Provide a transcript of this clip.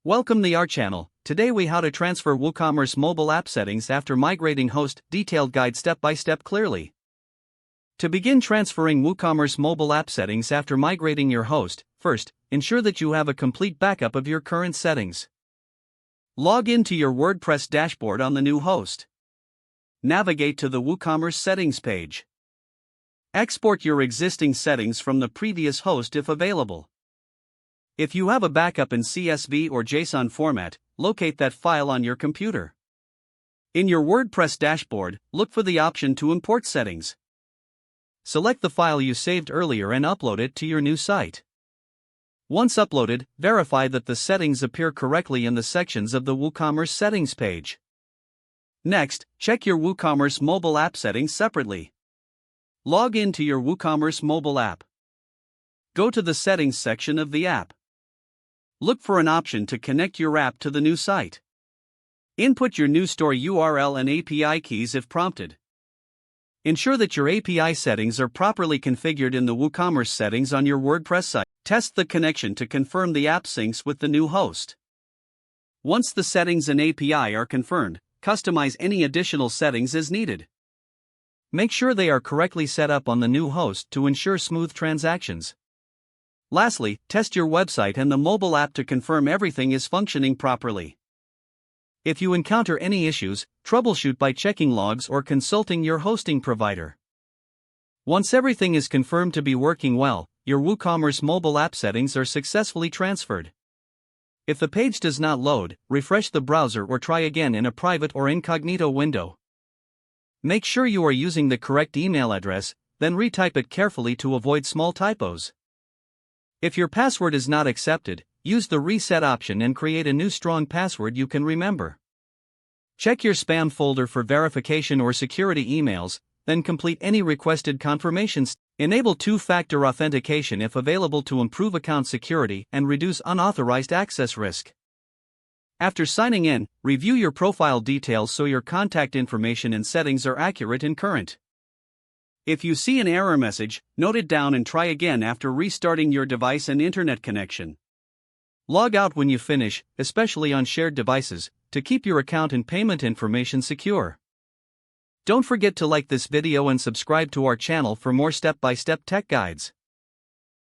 Welcome to our channel. Today we how to transfer WooCommerce mobile app settings after migrating host, detailed guide step by step clearly. To begin transferring WooCommerce mobile app settings after migrating your host, first, ensure that you have a complete backup of your current settings. Log into your WordPress dashboard on the new host. Navigate to the WooCommerce settings page. Export your existing settings from the previous host if available. If you have a backup in CSV or JSON format, locate that file on your computer. In your WordPress dashboard, look for the option to import settings. Select the file you saved earlier and upload it to your new site. Once uploaded, verify that the settings appear correctly in the sections of the WooCommerce settings page. Next, check your WooCommerce mobile app settings separately. Log in to your WooCommerce mobile app. Go to the settings section of the app. Look for an option to connect your app to the new site. Input your new store URL and API keys if prompted. Ensure that your API settings are properly configured in the WooCommerce settings on your WordPress site. Test the connection to confirm the app syncs with the new host. Once the settings and API are confirmed, customize any additional settings as needed. Make sure they are correctly set up on the new host to ensure smooth transactions. Lastly, test your website and the mobile app to confirm everything is functioning properly. If you encounter any issues, troubleshoot by checking logs or consulting your hosting provider. Once everything is confirmed to be working well, your WooCommerce mobile app settings are successfully transferred. If the page does not load, refresh the browser or try again in a private or incognito window. Make sure you are using the correct email address, then retype it carefully to avoid small typos. If your password is not accepted, use the reset option and create a new strong password you can remember. Check your spam folder for verification or security emails, then complete any requested confirmations. Enable two-factor authentication if available to improve account security and reduce unauthorized access risk. After signing in, review your profile details so your contact information and settings are accurate and current. If you see an error message, note it down and try again after restarting your device and internet connection. Log out when you finish, especially on shared devices, to keep your account and payment information secure. Don't forget to like this video and subscribe to our channel for more step-by-step tech guides.